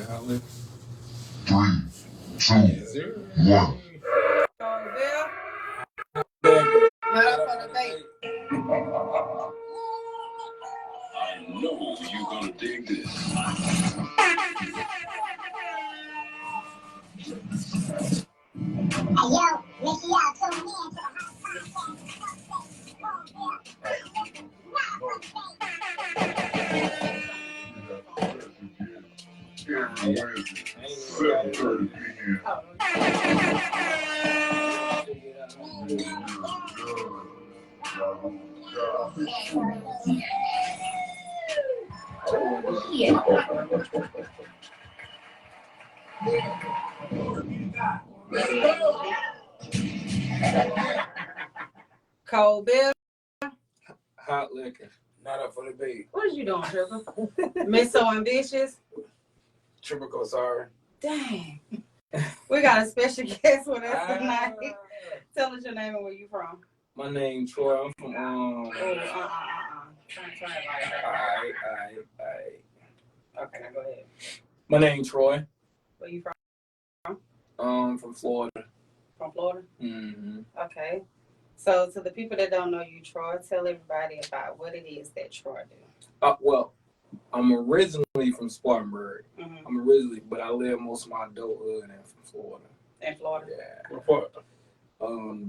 Hotly. 3, 2, 1. Not up for the date. I know you're gonna dig this. Hey yo, make sure y'all tune in to the Wednesday, 7:30 p.m. Cold beer. Hot liquor. Not up for the bait. What is you doing, Triple? Miss So Ambitious. Triple sorry. Dang. We got a special guest with us tonight. Tell us your name and where you from. My name Troy. I'm from Try it Alright. Okay, now go ahead. My name Troy. Where you from? From Florida. From Florida? Mm-hmm. Okay. So to the people that don't know you, Troy, tell everybody about what it is that Troy do. Well, I'm originally from Spartanburg. Mm-hmm. But I lived most of my adulthood in Florida. In Florida? Yeah. What part?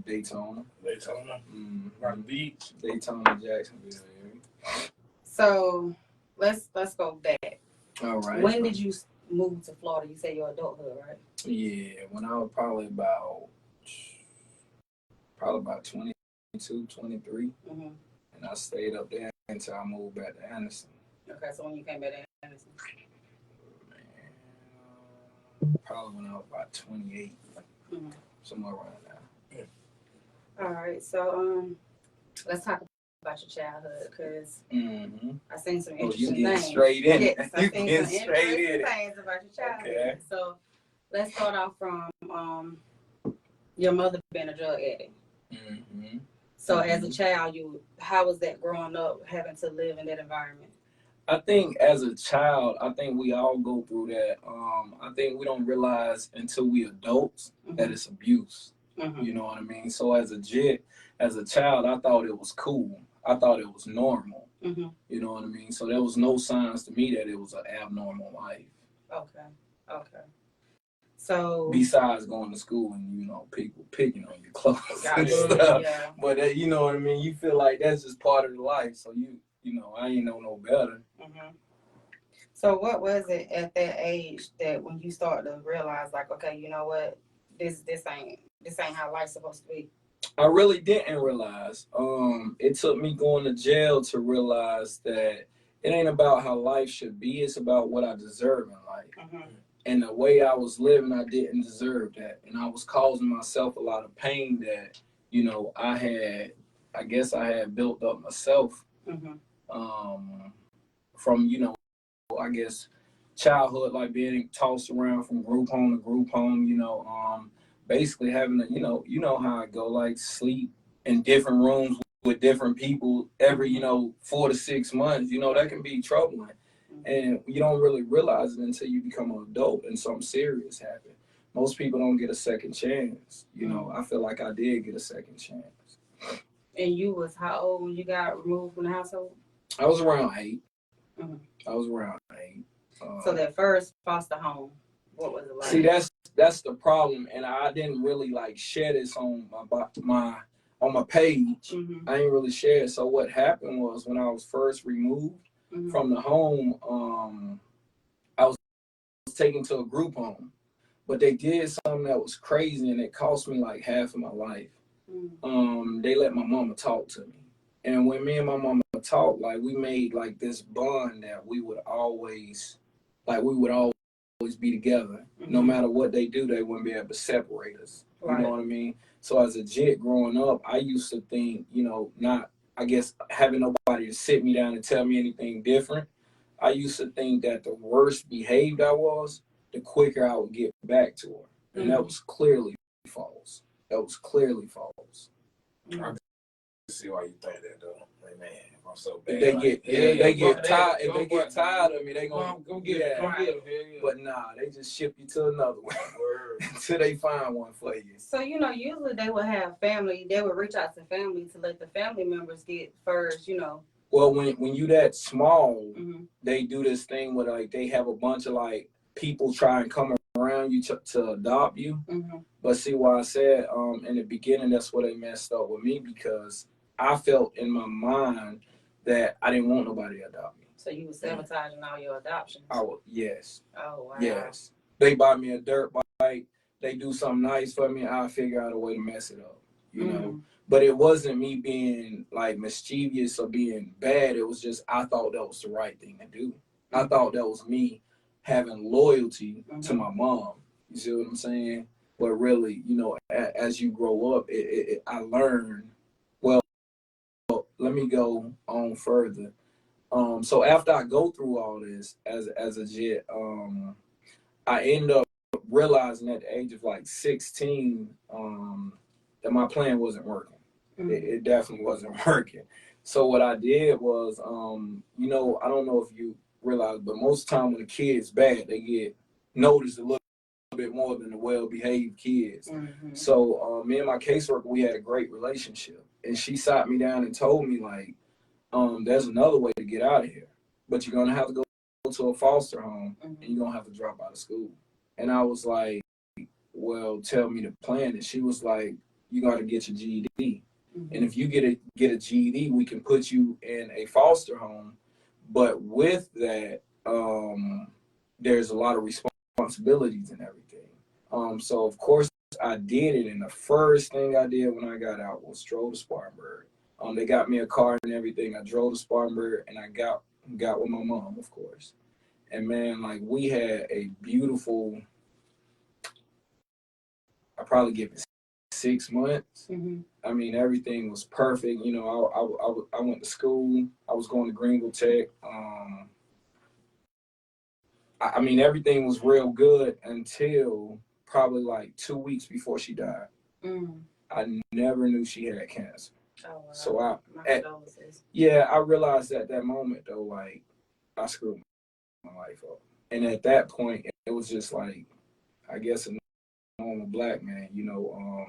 Daytona. Daytona. Mm-hmm. Rock Beach. Daytona, Jacksonville area. So let's go back. All right. When did you move to Florida? You say your adulthood, right? Yeah, when I was probably about 22, 23. Mm-hmm. And I stayed up there until I moved back to Anderson. Okay, so when you came back to Anderson? Man, probably when I was about 28. Mm-hmm. Somewhere around there. All right, so let's talk about your childhood, because I seen some interesting you things. Straight in yes, it. I seen You some straight in interesting it. things about your childhood. Okay. So let's start off from your mother being a drug addict. Mm-hmm. So as a child, how was that growing up, having to live in that environment? I think as a child, I think we all go through that. I think we don't realize until we adults that it's abuse. Mm-hmm. You know what I mean? So as a child, I thought it was cool. I thought it was normal. Mm-hmm. You know what I mean? So there was no signs to me that it was an abnormal life. Okay. So besides going to school and people picking on your clothes and stuff, yeah. But you know what I mean. You feel like that's just part of the life. So I ain't know no better. Mm-hmm. So what was it at that age that when you start to realize, like, okay, you know what, this ain't how life's supposed to be? I really didn't realize. It took me going to jail to realize that it ain't about how life should be. It's about what I deserve in life. Mm-hmm. And the way I was living, I didn't deserve that. And I was causing myself a lot of pain that, I guess I had built up myself. Mm-hmm. From, I guess, childhood, like being tossed around from group home to group home, basically having to, you know how I go, like sleep in different rooms with different people every, 4 to 6 months, that can be troubling. And you don't really realize it until you become an adult and something serious happens. Most people don't get a second chance. I feel like I did get a second chance. And you was how old when you got removed from the household? I was around 8. Mm-hmm. I was around 8. So that first foster home, what was it like? See, that's the problem, and I didn't really share this on my page. Mm-hmm. I didn't really share it. So what happened was when I was first removed from the home, I was taken to a group home, but they did something that was crazy, and it cost me like half of my life. Mm-hmm. They let my mama talk to me, and when me and my mama talked, we made this bond that we would always be together. Mm-hmm. No matter what they do, they wouldn't be able to separate us. Right. You know what I mean? So as a jit growing up, I used to think, not, I guess, having nobody to sit me down and tell me anything different. I used to think that the worse behaved I was, the quicker I would get back to her. And that was clearly false. I can see why you think that, though. Like, man, I'm so bad. If they get tired, if they get tired of me, they gonna go get it. Go get it. But nah, they just ship you to another one until they find one for you. So, you know, usually they would have family, they would reach out to family to let the family members get first, you know. Well, when you that small, Mm-hmm. they do this thing where like they have a bunch of like people try and come around you to adopt you. Mm-hmm. But see why I said in the beginning that's where they messed up with me, because I felt in my mind that I didn't want nobody to adopt me. So you were sabotaging all your adoptions? Yes. Oh, wow. Yes. They buy me a dirt bike. They do something nice for me. I figure out a way to mess it up, you know. But it wasn't me being like mischievous or being bad. It was just I thought that was the right thing to do. I thought that was me having loyalty to my mom. You see what I'm saying? But really, you know, as you grow up, I learned. Well, let me go on further. So after I go through all this as a jet, I end up realizing at the age of like 16 that my plan wasn't working. It definitely wasn't working. So what I did was, you know, I don't know if you realize, but most of the time when a kid's bad, they get noticed a little bit more than the well-behaved kids. So me and my caseworker, we had a great relationship, and she sat me down and told me like, there's another way to get out of here, but you're gonna have to go to a foster home, and you're gonna have to drop out of school. And I was like, well, tell me the plan. And she was like, you got to get your GED. And if you get a GED, we can put you in a foster home. But with that, there's a lot of responsibilities and everything. So of course I did it. And the first thing I did when I got out was drove to Spartanburg. They got me a car and everything. I drove to Spartanburg and I got with my mom, of course. And man, like we had a beautiful, I probably give it 6 months. I mean, everything was perfect. You know, I went to school. I was going to Greenville Tech. I mean, everything was real good until probably like 2 weeks before she died. I never knew she had cancer. Oh, wow. So I realized at that moment though, like I screwed my life up. And at that point, it was just like, I guess a normal black man, you know,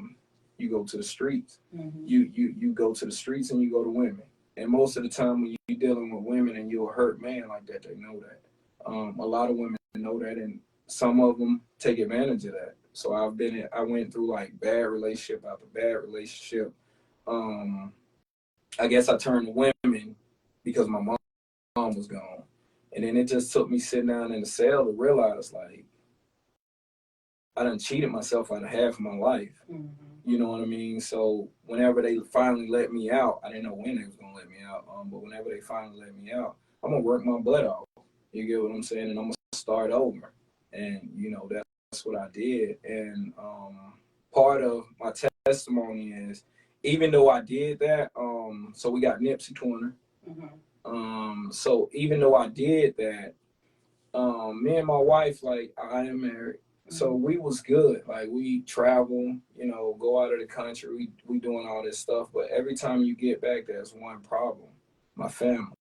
you go to the streets. You go to the streets and you go to women. And most of the time when you're dealing with women and you're a hurt man like that, they know that. A lot of women know that, and some of them take advantage of that. So I went through like bad relationship after bad relationship. I guess I turned to women because my mom was gone. And then it just took me sitting down in the cell to realize like I done cheated myself out of half of my life. You know what I mean? So whenever they finally let me out, I didn't know when they was gonna let me out. But whenever they finally let me out, I'm gonna work my butt off. You get what I'm saying? And I'm gonna start over. And you know, that's what I did. And part of my testimony is, even though I did that, so we got Nipsey Corner. So even though I did that, me and my wife, like I am married. So we was good. Like we travel, you know, go out of the country. We doing all this stuff. But every time you get back, there's one problem. My family.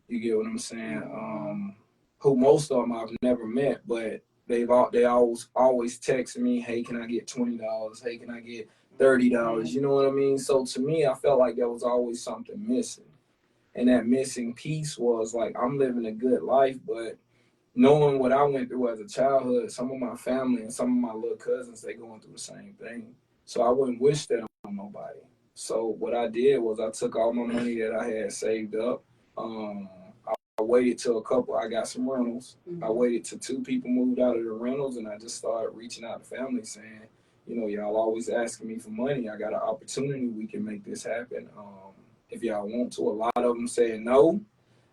You get what I'm saying? Who most of them I've never met, but they always text me, hey, can I get $20? Hey, can I get $30? You know what I mean? So to me, I felt like there was always something missing. And that missing piece was like, I'm living a good life, but knowing what I went through as a childhood, some of my family and some of my little cousins, they going through the same thing. So I wouldn't wish that on nobody. So what I did was I took all my money that I had saved up. I waited till I got some rentals. I waited till 2 people moved out of the rentals, and I just started reaching out to families saying, you know, y'all always asking me for money. I got an opportunity. We can make this happen. If y'all want to. A lot of them said no,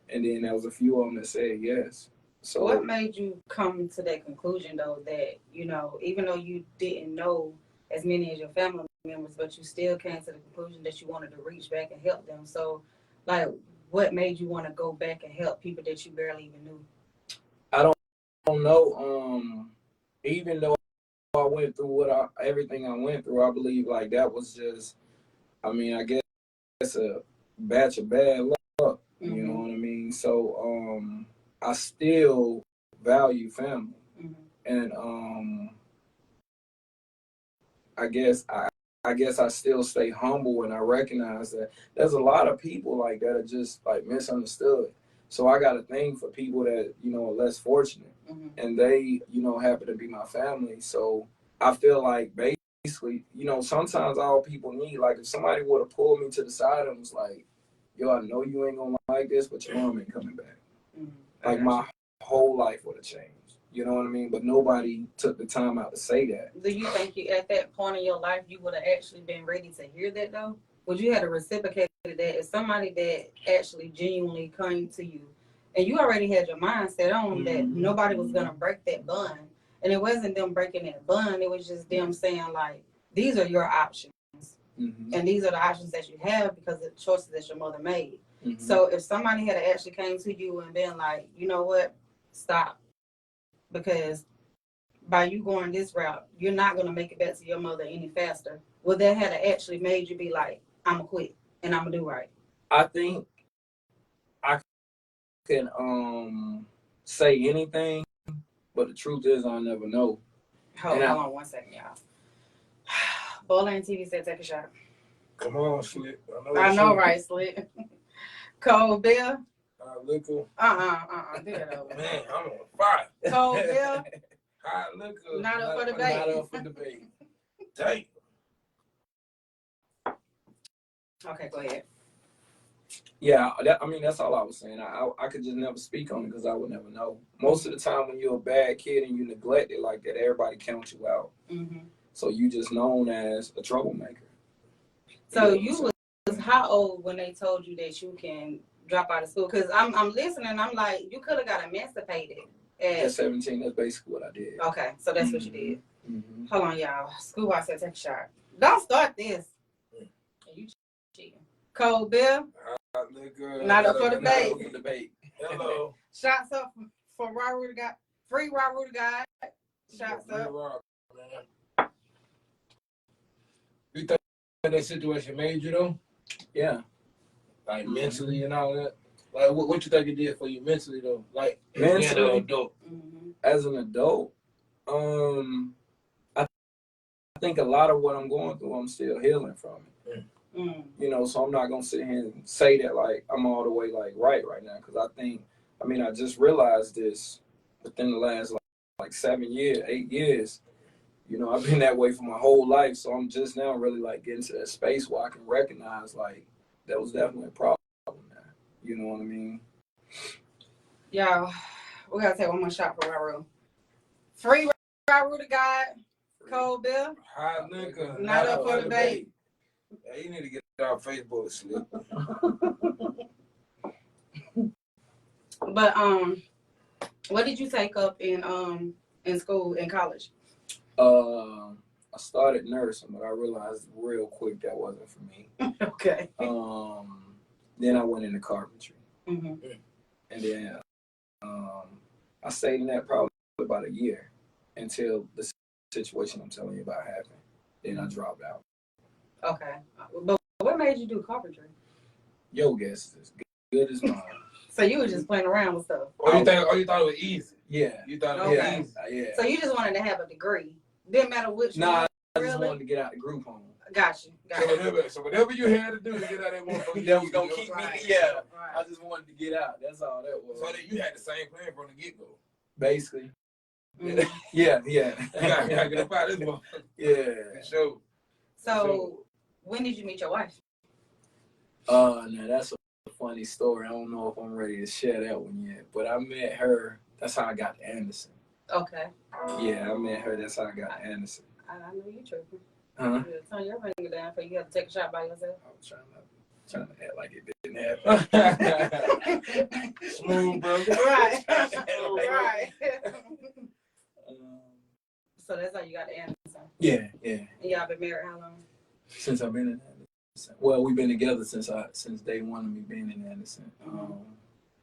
and then there was a few of them that said yes. So what made you come to that conclusion, though, that, you know, even though you didn't know as many as your family members, but you still came to the conclusion that you wanted to reach back and help them? So, like, what made you want to go back and help people that you barely even knew? I don't know. Even though I went through everything I went through, I believe like that was just, I mean, I guess a batch of bad luck. up. You know what I mean? So I still value family. And I guess I still stay humble, and I recognize that there's a lot of people like that are just like misunderstood. So I got a thing for people that, you know, are less fortunate, and they, you know, happen to be my family. So I feel like basically, you know, sometimes all people need, like if somebody would have pulled me to the side and was like, yo, I know you ain't gonna like this, but your mom ain't coming back. Like my whole life would have changed. You know what I mean? But nobody took the time out to say that. Do you think you, at that point in your life, you would have actually been ready to hear that though? Would you have to reciprocate that if somebody that actually genuinely came to you and you already had your mindset on that nobody was gonna break that bond, and it wasn't them breaking that bond, it was just them saying like, these are your options, and these are the options that you have because of the choices that your mother made. So if somebody had actually came to you and been like, you know what, stop, because by you going this route, you're not going to make it back to your mother any faster. Would that have actually made you be like, I'm going to quit and I'm going to do right? I think I can say anything, but the truth is I'll never know. Hold on 1 second, y'all. Bowling TV said take a shot. Come on, Slick. I know, right, Slick? Cold Bill? Liquor. Do that over. Man, I'm on fire. Cold Bill? Hot liquor. Not up for debate. Not up for debate. Dang. Okay, go ahead. Yeah, I mean, that's all I was saying. I could just never speak on it because I would never know. Most of the time when you're a bad kid and you neglect it like that, everybody counts you out. So you just known as a troublemaker. So you was how old when they told you that you can drop out of school? Because I'm listening, I'm like, you could have got emancipated. At 17, that's basically what I did. Okay, so that's what you did. Hold on, y'all. Schoolboy said take a shot. Don't start this. You cheating. Cold Bill? Liquor. Not up for debate. Hello. Shots up for Raw Rooter God. Free Raw Rooter God. Shots up. Man. You think that situation made you though? Yeah. Like mentally and all that? Like what you think it did for you mentally though? Like mentally, as an adult. As an adult, I think a lot of what I'm going through, I'm still healing from it. You know, so I'm not gonna sit here and say that like I'm all the way like right now, because I just realized this within the last like 7 years, 8 years. You know, I've been that way for my whole life, so I'm just now really like getting to that space where I can recognize like that was definitely a problem now. You know what I mean? Y'all, we gotta take one more shot for Raru. Free Raru to God. Cold Bill. Hot liquor. Not up for debate. Yeah, you need to get off Facebook, Slick. But what did you take up in school, in college? I started nursing, but I realized real quick that wasn't for me. Okay. Then I went into carpentry, and then I stayed in that probably about a year until the situation I'm telling you about happened. Then I dropped out. Okay, but what made you do carpentry? Your guess is as good as mine. So you were just playing around with stuff. You thought it was easy? Yeah. You thought it was easy? Yeah. So you just wanted to have a degree. Didn't matter which one. I really? just wanted to get out the group home. Got you. So whatever you had to do to get out of that motherfucker, that was gonna keep me. Yeah. Right. I just wanted to get out. That's all that was. So that you had the same plan from the get-go. Basically. Yeah. Yeah. You gotta get up out of this motherfucker. Yeah. Sure. So when did you meet your wife? Now that's a funny story. I don't know if I'm ready to share that one yet, but I met her. That's how I got to Anderson. Okay. Yeah, I met her. That's how I got to Anderson. I know you tripping. Huh? Turn your finger down for you have to take a shot by yourself. I was trying to act like it didn't happen. Smooth, bro. Right. Right. So that's how you got to Anderson. Yeah. And y'all been married how long? Since I've been in Anderson. Well, we've been together since day one of me being in Anderson.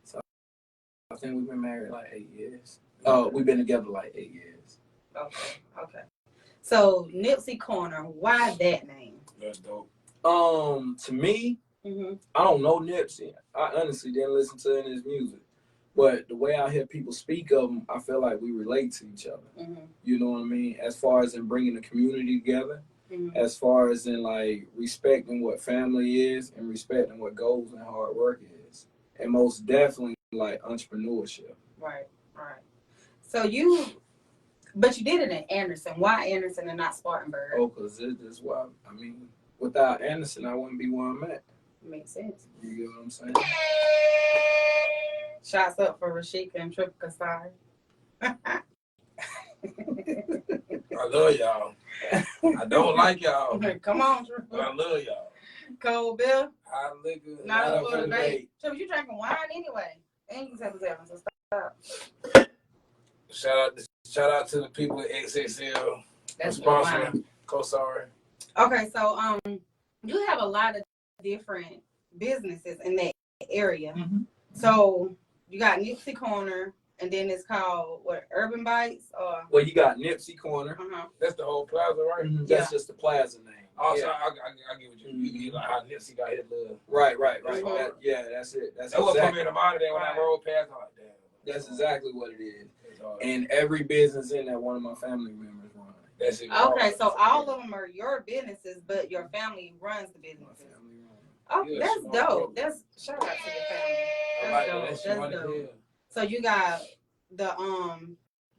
So I think we've been married like 8 years. We've been together like 8 years. Okay. So Nipsey Corner, why that name? That's dope. To me, I don't know Nipsey. I honestly didn't listen to any of his music. But the way I hear people speak of him, I feel like we relate to each other. You know what I mean? As far as in bringing the community together, as far as in like respecting what family is and respecting what goals and hard work is. And most definitely like entrepreneurship. Right. So but you did it in Anderson. Why Anderson and not Spartanburg? Oh, because this is why, I mean, without Anderson, I wouldn't be where I'm at. Makes sense. You get what I'm saying? Shots up for Rashika and Triple Kasai. I love y'all. I don't like y'all, Come on, but Triple. I love y'all. Cold Bill. High liquor, Not not a up full for debate. debate. Triple, you drinking wine anyway. And you 7-7, so stop. Shout out to the people at XXL for That's sponsoring Co-Sorry. Okay, so you have a lot of different businesses in that area. So you got Nipsey Corner, and then it's called what, Urban Bites, or Well, you got Nipsey Corner. That's the whole plaza, right? That's just the plaza name. Also, Yeah. I get what you like how Nipsey got his love. Right. Mhm. That's it. That's That what put me exactly, in the mind there when I rolled past. I'm like, damn. that's exactly what it is. And every business in that one of my family members run. That's it. okay, so all of them are your businesses, but your family runs the My businesses. family run. Oh, Yeah, that's smart dope. brother. That's shout out to the family. I That's like dope. that. That's That's dope. dope. So you got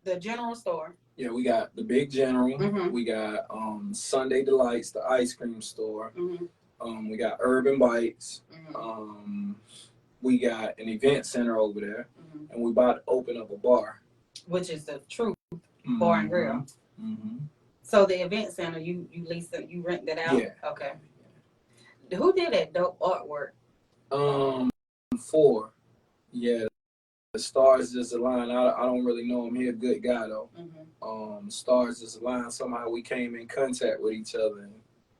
the general store. Yeah, we got the Big General. Mhm. We got Sunday Delights, the ice cream store. Mm-hmm. We got Urban Bites. Mm-hmm. We got an event center over there, Mm-hmm. and we about to open up a bar. Which is the Truth Bar and Grill. So the event center, you lease it, you rent that out? Yeah. Okay. Who did that dope artwork? 4. Yeah, the stars just aligned. I don't really know him. He a good guy though. Stars just aligned. Somehow we came in contact with each other, and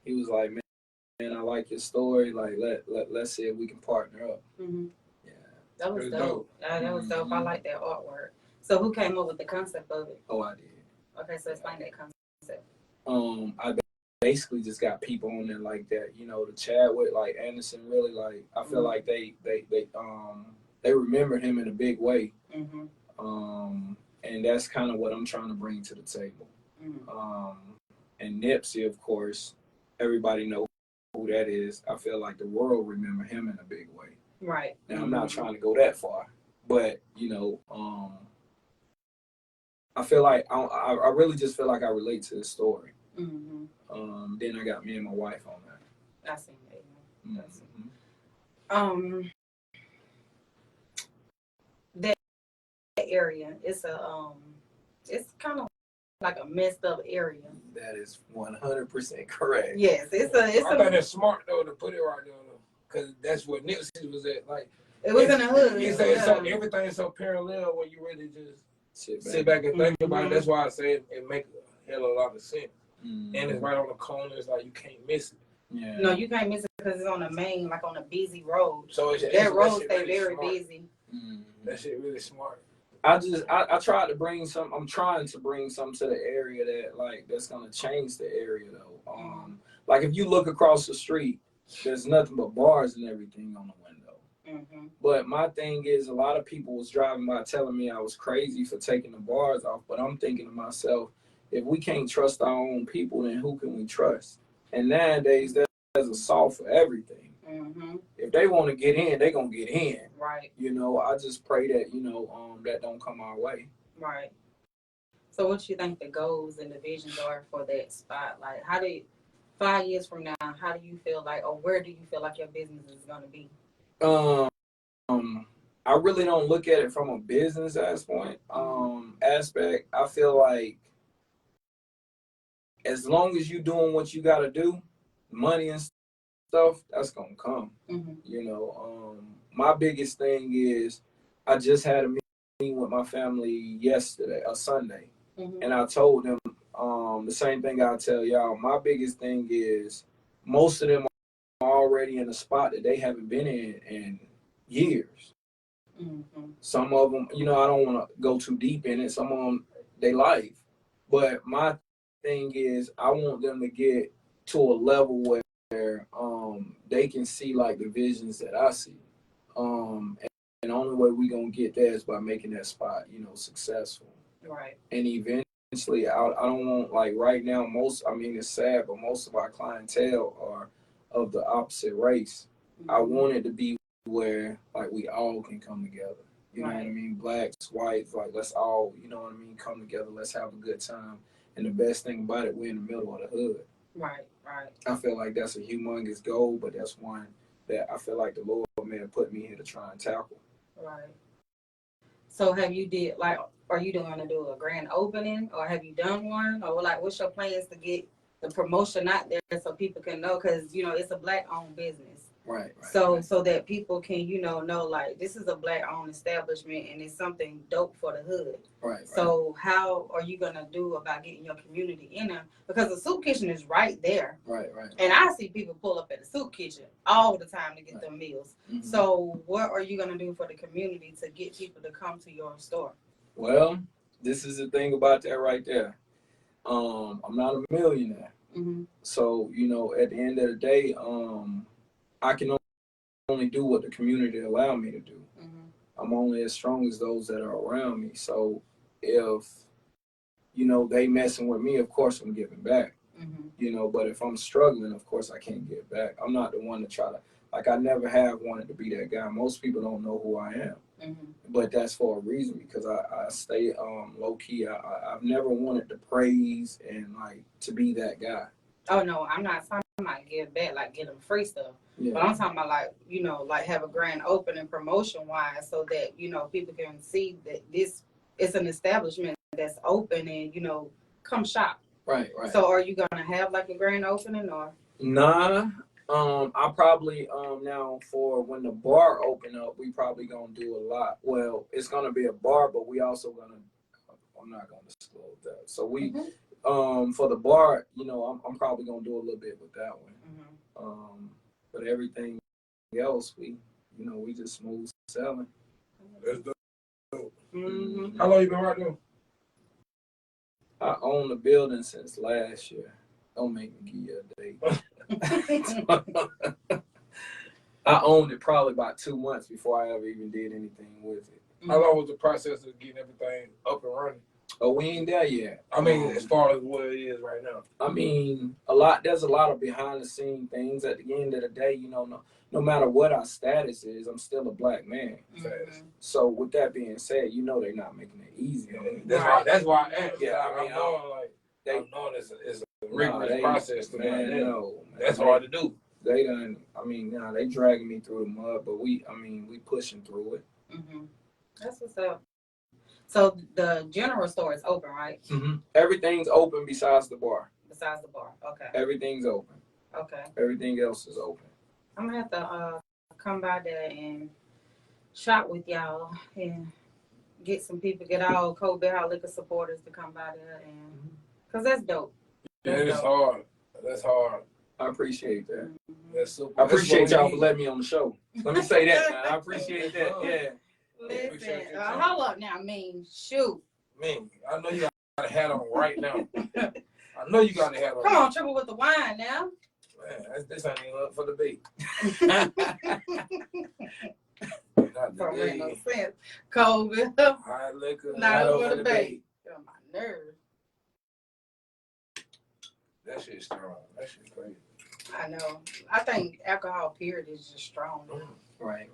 he was like, "Man, I like your story. Like, let's see if we can partner up." Yeah, That was It was dope. dope. That was dope. I like that artwork. So who came up with the concept of it? Oh, I did. Okay, so explain that concept. I basically just got people on there like that, you know, to chat with, like Anderson. Really, like I feel like they remember him in a big way, and that's kind of what I'm trying to bring to the table. And Nipsey, of course, everybody knows who that is. I feel like the world remember him in a big way. Right. Now I'm not trying to go that far, but you know, I feel like I really just feel like I relate to the story. Then I got me and my wife on that. I seen that. That area, it's kind of like a messed up area. That is 100% correct. Yes, I think it's smart though to put it right there though, because that's what Nipsey was at. Like it was in the hood. it's so everything is so parallel when you really just sit back and think about it. That's why I say it makes a hell of a lot of sense. And it's right on the corner. It's like you can't miss it. Yeah. No, you can't miss it because it's on the main, like on a busy road. So that road shit stay really very smart. busy. That shit really smart. I tried to bring some. I'm trying to bring some to the area that's gonna change the area though. Like if you look across the street, there's nothing but bars and everything on the window. But my thing is, a lot of people was driving by telling me I was crazy for taking the bars off. But I'm thinking to myself, if we can't trust our own people, then who can we trust? And nowadays, there's a salt for everything. If they want to get in, they gonna get in. Right. You know, I just pray that that don't come our way. Right. So, what you think the goals and the visions are for that spot? Like, 5 years from now, how do you feel like, or where do you feel like your business is gonna be? I really don't look at it from a business aspect. I feel like as long as you doing what you got to do, money and stuff, that's gonna come. You know, my biggest thing is I just had a meeting with my family Sunday, and I told them the same thing I tell y'all. My biggest thing is most of them are already in a spot that they haven't been in years. Some of them, I don't want to go too deep in it. Some of them, they life. But my thing is, I want them to get to a level where they can see like the visions that I see. And the only way we gonna get there is by making that spot, successful. Right. And eventually, I don't want, like, right now, it's sad, but most of our clientele are of the opposite race. Mm-hmm. I want it to be where, like, we all can come together. You know Right. what I mean? Blacks, whites, like, let's all, come together. Let's have a good time. And the best thing about it, we're in the middle of the hood. Right. Right. I feel like that's a humongous goal, but that's one that I feel like the Lord, man, put me here to try and tackle. Right. So are you going to do a grand opening, or have you done one, or like what's your plans to get the promotion out there so people can know? Because it's a Black-owned business. Right. So that people can know like this is a Black-owned establishment and it's something dope for the hood. Right. So how are you gonna do about getting your community in there? Because the soup kitchen is right there. Right. And I see people pull up at the soup kitchen all the time to get them meals. Mm-hmm. So what are you gonna do for the community to get people to come to your store? Well, this is the thing about that right there. I'm not a millionaire. Mm-hmm. So, at the end of the day, I can only do what the community allow me to do. Mm-hmm. I'm only as strong as those that are around me. So if, they messing with me, of course I'm giving back. Mm-hmm. But if I'm struggling, of course I can't give back. I'm not the one to try to, I never have wanted to be that guy. Most people don't know who I am. Mm-hmm. But that's for a reason, because I stay low key. I've never wanted to praise and like to be that guy. Oh no, I'm not talking about give back, like get them free stuff. Yeah. But I'm talking about like have a grand opening promotion wise, so that people can see that this is an establishment that's open and come shop. Right. So are you gonna have like a grand opening or? Nah. I probably now for when the bar open up, we probably gonna do a lot. Well, it's gonna be a bar, but we also I'm not gonna disclose that. So we for the bar, I'm probably gonna do a little bit with that one. Mm-hmm. But everything else, we just smooth selling. That's dope. Mm-hmm. How long you been right now? I own the building since last year. Don't make me give you a date. I owned it probably about 2 months before I ever even did anything with it. How long was the process of getting everything up and running? Oh, we ain't there yet. I mean, as far as what it is right now. I mean, there's a lot of behind the scene things. At the end of the day, no matter what our status is, I'm still a Black man. Mm-hmm. So with that being said, they're not making it easy. That's why I asked. Yeah, I'm knowing it's a rigorous process to man, that. no, That's hard to do. They they dragging me through the mud, but we pushing through it. Mm-hmm. That's what's up. So the general store is open, right? Mm-hmm. Everything's open besides the bar. Besides the bar, okay. Everything's open. Okay. Everything else is open. I'm gonna have to come by there and shop with y'all and get all Cold Bear Liquor supporters to come by there and cause that's dope. It's hard. That's hard. I appreciate that. Mm-hmm. That's super. I appreciate y'all for letting me on the show. Let me say that, man. I appreciate that. Yeah. Listen, hold up now. Shoot. Man, I know you got a hat on right now. I know you got a hat on. Come on, triple with the wine now. Man, this ain't even up for debate. Don't make no sense. COVID. High liquor. Not over the debate. Get on my nerves. That shit's strong. That shit's crazy. I know. I think alcohol period is just strong. Right.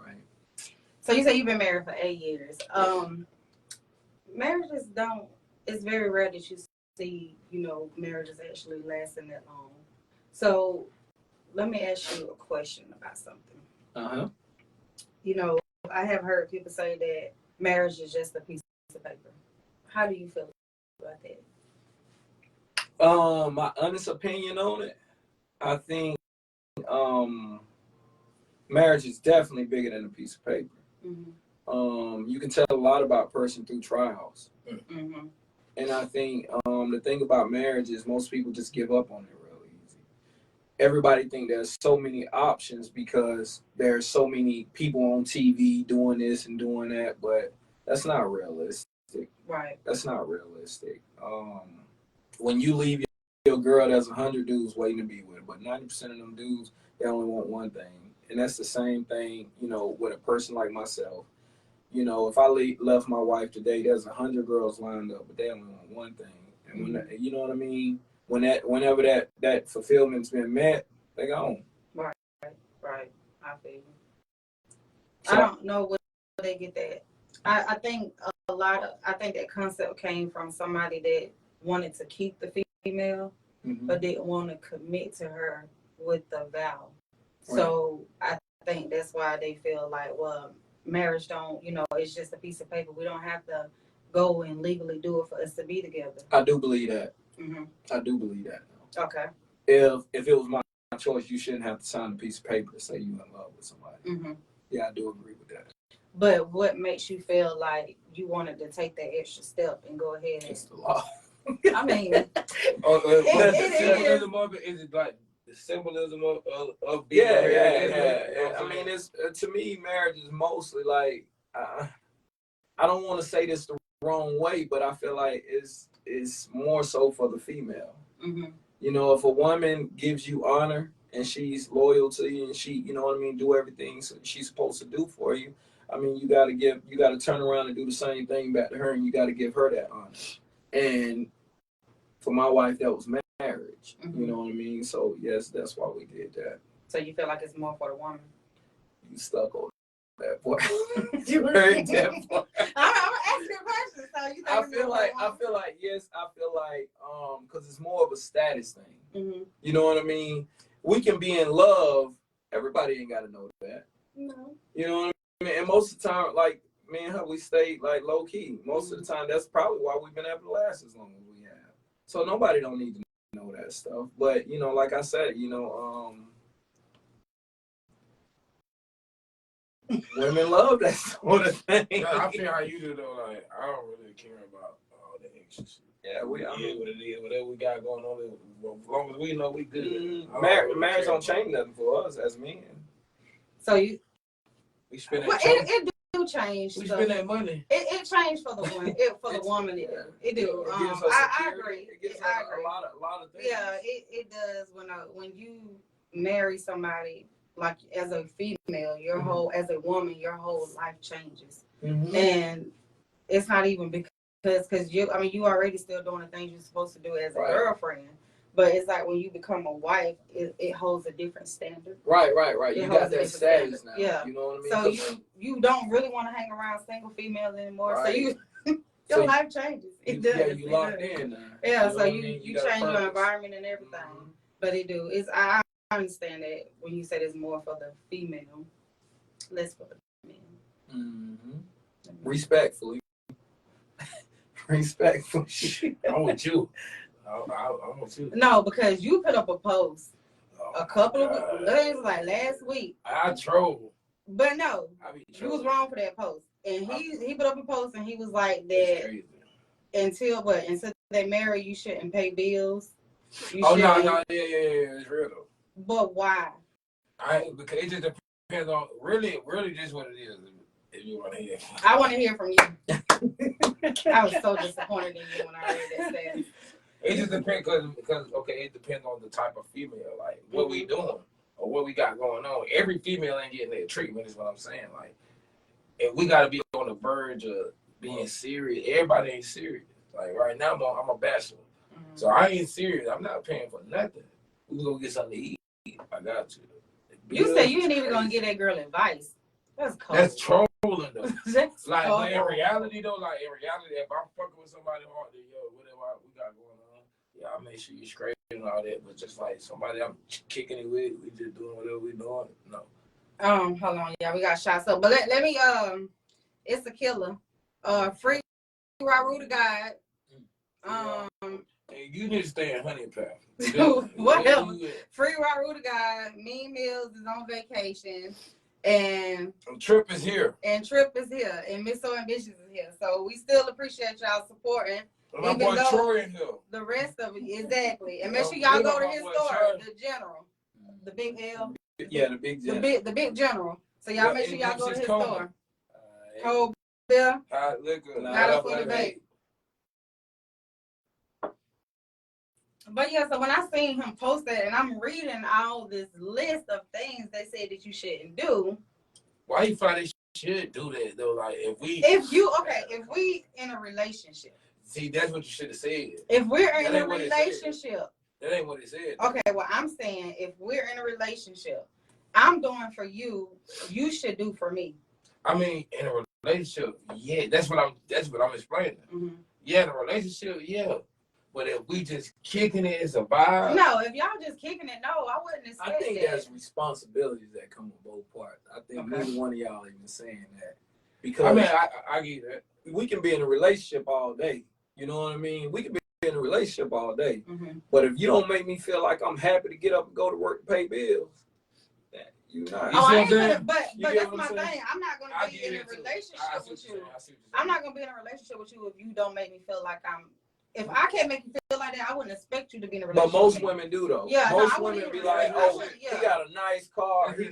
So you say you've been married for 8 years. Marriages it's very rare that you see, marriages actually lasting that long. So let me ask you a question about something. Uh-huh. I have heard people say that marriage is just a piece of paper. How do you feel about that? My honest opinion on it, I think marriage is definitely bigger than a piece of paper. Mm-hmm. You can tell a lot about a person through trials. Mm-hmm. And I think the thing about marriage is most people just give up on it real easy. Everybody think there's so many options because there's so many people on TV doing this and doing that, but that's not realistic. Right. That's not realistic. When you leave your girl, there's 100 dudes waiting to be with her. but 90% of them dudes, they only want one thing. And that's the same thing, you know, with a person like myself. You know, if I left my wife today, there's 100 girls lined up, but they only want one thing. And when that, you know what I mean? Whenever that fulfillment's been met, they gone. Right. I feel you. So, I don't know where they get that. I think I think that concept came from somebody that wanted to keep the female, but didn't want to commit to her with the vow. Right. So I think that's why they feel like, well, marriage don't, you know, it's just a piece of paper. We don't have to go and legally do it for us to be together. I do believe that. Mm-hmm. I do believe that. Okay. If it was my choice, you shouldn't have to sign a piece of paper to say you're in love with somebody. Mm-hmm. Yeah, I do agree with that. But what makes you feel like you wanted to take that extra step and go ahead? It's the law. I mean, the symbolism of it, is it like the symbolism of being married? Yeah. I mean, it's to me, marriage is mostly like I don't want to say this the wrong way, but I feel like it's more so for the female. Mm-hmm. You know, if a woman gives you honor and she's loyal to you and she, you know what I mean, do everything she's supposed to do for you, I mean, you got to turn around and do the same thing back to her, and you got to give her that honor. And for my wife, that was marriage. Mm-hmm. You know what I mean? So yes, that's why we did that. So you feel like it's more for the woman? You stuck on that part. You heard that part. I'm asking questions. So you think I feel like yes. I feel like because it's more of a status thing. Mm-hmm. You know what I mean? We can be in love. Everybody ain't got to know that. No. You know what I mean? And most of the time, like me and her, we stayed like low key. Most of the time, that's probably why we've been able to last as long as we have. So nobody don't need to know that stuff. But you know, like I said, you know, women love that sort of thing. Yeah, I feel how you do though. Like I don't really care about all the extra shit. Yeah, I mean what it is, whatever we got going on. As long as we know we good. Marriage don't change nothing for us as men. So we spend that. Well, it do change. We spend that money. It changed for the woman. For the woman, it do. I agree. It gives I agree. a lot of things. Yeah, it does. When you marry somebody, like as a female, your mm-hmm. whole as a woman, your whole life changes, mm-hmm. and it's not even because you already still doing the things you're supposed to do as a girlfriend. But it's like when you become a wife, it holds a different standard. Right. You got that status now. Yeah. You know what I mean? So you don't really want to hang around single females anymore. Right. So your life changes. It does. Yeah, you locked in now. Yeah, you so you change your environment and everything. Mm-hmm. But it do. I understand that when you said it's more for the female, less for the men. Mm-hmm. Respectfully. Respectfully. I'm with you. I'm with you. No, because you put up a post a couple of days, like last week. I troll. But no, you was wrong for that post. And he put up a post and he was like that until they marry, you shouldn't pay bills. No, yeah, it's real though. But why? Because it just depends on really just what it is. If you want to hear, I want to hear from you. I was so disappointed in you when I read that status. It just depends because it depends on the type of female, like what we doing or what we got going on. Every female ain't getting that treatment is what I'm saying. Like, if we got to be on the verge of being serious, everybody ain't serious. Like right now, I'm a bachelor, so I ain't serious. I'm not paying for nothing. We gonna get something to eat. I got to. You say you ain't even gonna give that girl advice. That's cold. That's trolling though. That's like, cold. But in reality, if I'm fucking with somebody hard, then whatever we got going on, yeah, I'll make sure you straight and all that. But just like somebody I'm kicking it with, we just doing whatever we doing. No. Hold on, yeah, we got shots up. But let me it's a killer. Free Raru the God. Hey, you need to stay in Honey Path. Whatever. Free Raru the God. Mean Mills is on vacation. And Trip is here. And Miss So Ambitious is here. So we still appreciate y'all supporting. And my boy Troy in here. The rest of it, exactly. And make sure y'all go to his store, the General. The Big L. Yeah, the Big General. The Big General. So y'all make sure y'all go to his Corner. store. Cold beer. Hot liquor. Not up for debate. But yeah, so when I seen him post that, and I'm reading all this list of things they said that you shouldn't do. Why you feel like they should do that though? Like if we in a relationship. See, that's what you should have said. If we're in a relationship. That ain't what it said. Okay, well I'm saying if we're in a relationship, I'm doing for you, you should do for me. I mean, in a relationship, yeah, that's what I'm explaining. Mm-hmm. Yeah, in a relationship, yeah. But if we just kicking it, it's a vibe. No, if y'all just kicking it, no, I wouldn't expect I think that. there's responsibilities that come with both parts. I think neither one of y'all even saying that. Because I mean, I get that. We can be in a relationship all day. You know what I mean? We can be in a relationship all day. Mm-hmm. But if you don't make me feel like I'm happy to get up and go to work to pay bills, you're not. Oh, I ain't saying? gonna, but that's my saying? thing. I'm not gonna be in a relationship with you. I'm not gonna be in a relationship with you if you don't make me feel like I'm. If I can't make you feel like that, I wouldn't expect you to be in a relationship. But most women do though. Yeah, most women be like, "Oh, yeah. he got a nice car. He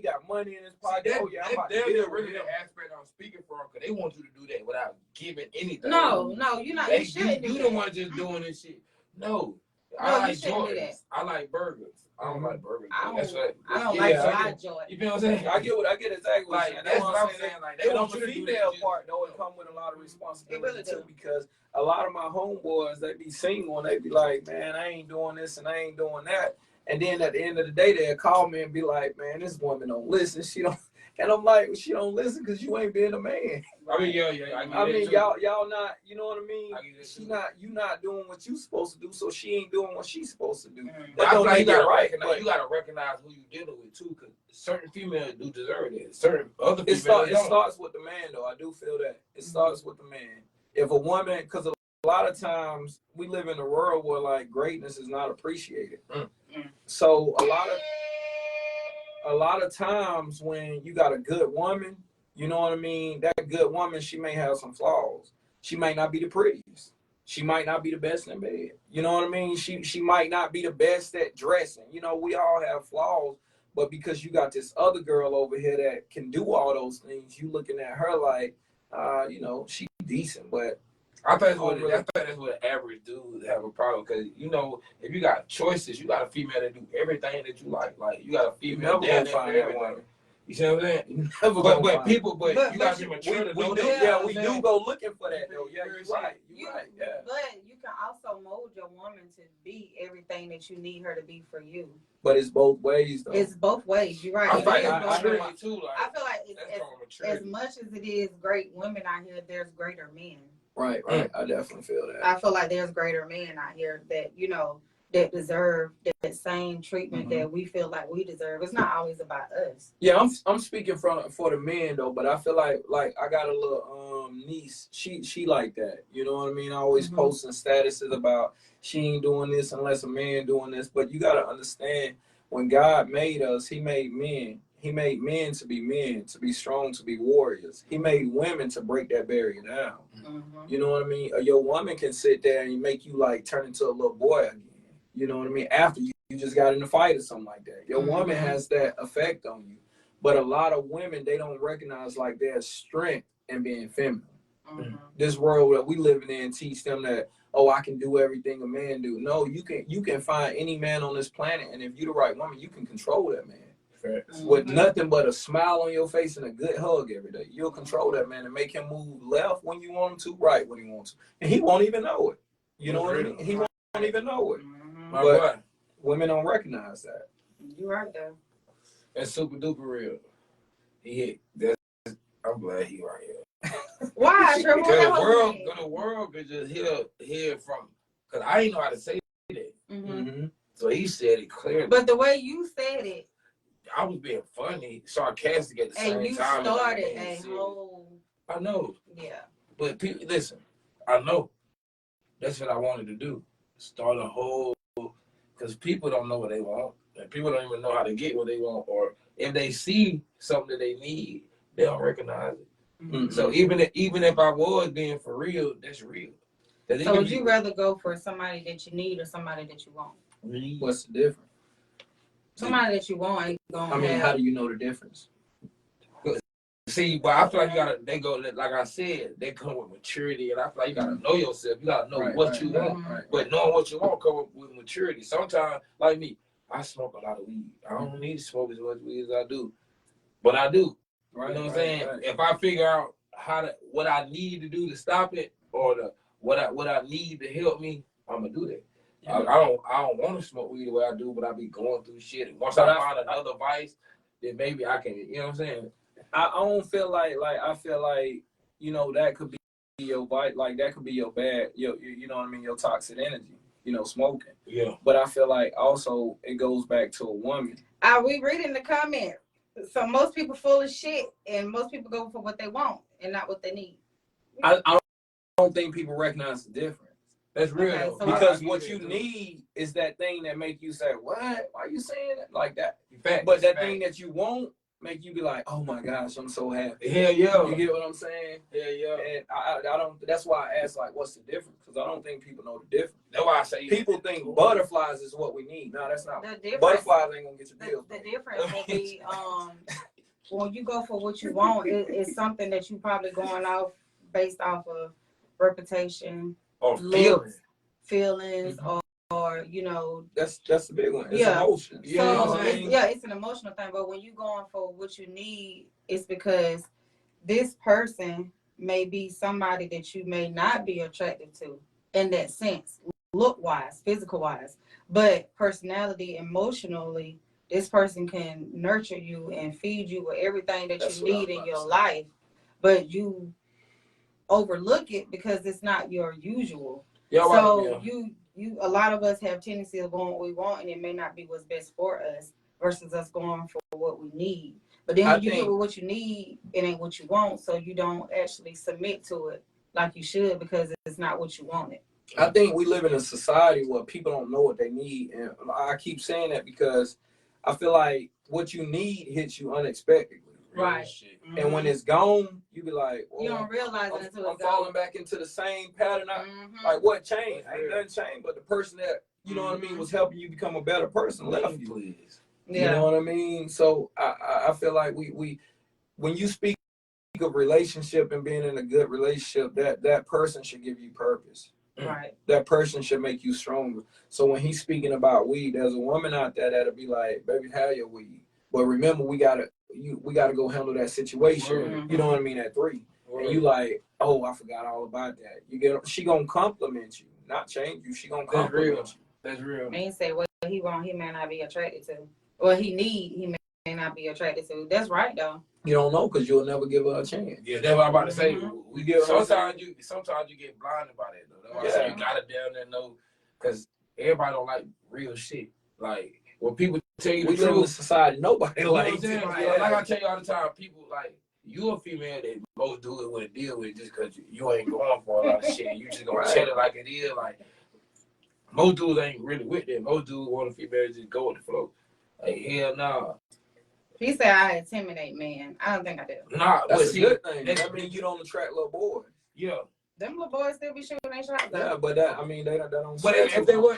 got money in his pocket. Oh yeah, I'm about to deal with the him." aspect I'm speaking from, because they want you to do that without giving anything. No, you're not. You shouldn't do you that. the one just doing this shit. No, No, I like you shouldn't do that. Jordans. I like burgers. I don't like burgers. I That's what. don't Yeah, like I my get- joy. You feel what I'm saying? I get exactly what Like, you're saying. that's what I'm saying. Like, they And on want the you to do female that. part, though, it comes with a lot of responsibility really too, do. because a lot of my homeboys, they be single and they be like, "Man, I ain't doing this and I ain't doing that." And then at the end of the day, they'll call me and be like, "Man, this woman don't listen. She don't." And I'm like, well, "She don't listen because you ain't being a man." I mean, yeah. I mean, y'all not, you know what I mean? You not doing what you supposed to do, so she ain't doing what she's supposed to do. Mm-hmm. That I don't feel like make you it gotta right. recognize. You gotta recognize who you dealing with too, because certain females do deserve it. Certain other females It starts with the man, though. I do feel that it starts with the man. If a woman, because a lot of times we live in a world where like greatness is not appreciated. So a lot of times when you got a good woman, you know what I mean? That good woman, she may have some flaws. She might not be the prettiest. She might not be the best in bed. You know what I mean? She might not be the best at dressing. You know, we all have flaws, but because you got this other girl over here that can do all those things, you looking at her like, you know, she decent, but I think that's what the average dudes have a problem, because you know, if you got choices, you got a female that do everything that you like. Like you got a female never that find do that everything. woman. You see what I'm saying? You never But gonna find you got to be we mature to do, know that. we do go looking for that though. Yeah, you're right. You're right. Yeah. But you can also mold your woman to be everything that you need her to be for you. But it's both ways though. It's both ways. You're right. I feel like I too. Like, I feel like it's, as much as it is great women out here, there's greater men. Right. I definitely feel that. I feel like there's greater men out here that, you know, that deserve that same treatment that we feel like we deserve. It's not always about us. Yeah, I'm speaking for the men though, but I feel like I got a little niece. She like that. You know what I mean? Always posting statuses about she ain't doing this unless a man doing this. But you gotta understand, when God made us, He made men. He made men, to be strong, to be warriors. He made women to break that barrier down. You know what I mean? Your woman can sit there and make you like turn into a little boy again. You know what I mean? After you just got in a fight or something like that. Your woman has that effect on you. But a lot of women, they don't recognize like their strength in being feminine. This world that we living in teach them that, oh, I can do everything a man do. No, you can find any man on this planet, and if you're the right woman, you can control that man. With nothing but a smile on your face and a good hug every day. You'll control that man and make him move left when you want him to, right when he wants to. And he won't even know it. You know what I mean? He won't even know it. But women don't recognize that. You're right there. That's super duper real. I'm glad he right here. Why? Because the world could just hear from, because I didn't know how to say that. So he said it clearly. But the way you said it, I was being funny, sarcastic at the same time. And you started a whole... I know. Yeah. But people, listen, I know. That's what I wanted to do. Start a whole... Because people don't know what they want. And people don't even know how to get what they want. Or if they see something that they need, they don't recognize it. So even if I was being for real, that's real. So would you rather go for somebody that you need or somebody that you want? What's the difference? Somebody that you want ain't gonna how do you know the difference? See, but I feel like you gotta. They go like I said. They come with maturity, and I feel like you gotta know yourself. You gotta know what you want. Right. But knowing what you want come with maturity. Sometimes, like me, I smoke a lot of weed. I don't need to smoke as much weed as I do, but I do. Right, you know what I'm saying? Right. If I figure out what I need to do to stop it, or what I need to help me, I'm gonna do that. Yeah. I don't want to smoke weed the way I do, but I be going through shit. And once I find another vice, then maybe I can. You know what I'm saying? I don't feel like I feel like, you know, that could be your vice, like that could be your bad, you know what I mean, your toxic energy, you know, smoking. Yeah. But I feel like also it goes back to a woman. We reading the comments. So most people full of shit, and most people go for what they want and not what they need. I don't think people recognize the difference. That's real. Okay, so because what you need is that thing that make you say, what? Why are you saying it like that? But that thing that you want make you be like, oh my gosh, I'm so happy. Hell yeah. You get what I'm saying? Hell yeah. And I don't, that's why I ask, like, what's the difference? Because I don't think people know the difference. That's why I say people think butterflies is what we need. No, that's not. The difference, butterflies ain't gonna get your bills. The difference will be when you go for what you want, it's something that you probably going off based off of reputation or feelings, or you know, that's the big one. It's emotion. You know what I'm saying? It's an emotional thing. But when you going for what you need, it's because this person may be somebody that you may not be attracted to in that sense, look wise, physical wise, but personality, emotionally, this person can nurture you and feed you with everything that you need in your life, but you overlook it because it's not your usual. So you a lot of us have tendency of going what we want, and it may not be what's best for us versus us going for what we need. But then when you get with what you need, it ain't what you want, so you don't actually submit to it like you should because it's not what you wanted. I think we live in a society where people don't know what they need, and I keep saying that because I feel like what you need hits you unexpectedly. Right. Mm-hmm. And when it's gone, you be like, well, you don't realize it until I'm falling back into the same pattern. Like, what changed? Ain't nothing changed, but the person that, you know what I mean, was helping you become a better person left you. Please. You know what I mean? So I feel like we when you speak of relationship and being in a good relationship, that person should give you purpose. Right. That person should make you stronger. So when he's speaking about weed, there's a woman out there that'll be like, baby, have your weed. But remember, we gotta go handle that situation. Mm-hmm. You know what I mean? At 3. And you like, oh, I forgot all about that. You get, she gonna compliment you, not change you. She gonna compliment you. That's real. And he say what he want, he may not be attracted to. What he need, he may not be attracted to. That's right though. You don't know because you'll never give her a chance. Yeah, that's what I'm about to say. We get sometimes you get blinded by that though. That's why I say you gotta down there know, because everybody don't like real shit. Like when people tell you the truth, live in society, nobody likes it. Like I tell you all the time, people like you a female that most do it with a deal with just because you ain't going for a lot of shit. You just gonna tell it like it is. Like most dudes ain't really with that. Most dudes want a female to just go with the flow. Like hell nah. He said I intimidate men. I don't think I do. Nah, that's a good thing. That means you don't attract little boys. Yeah. Them little boys still be shooting their shots. Yeah, but that, I mean, they don't. But if they were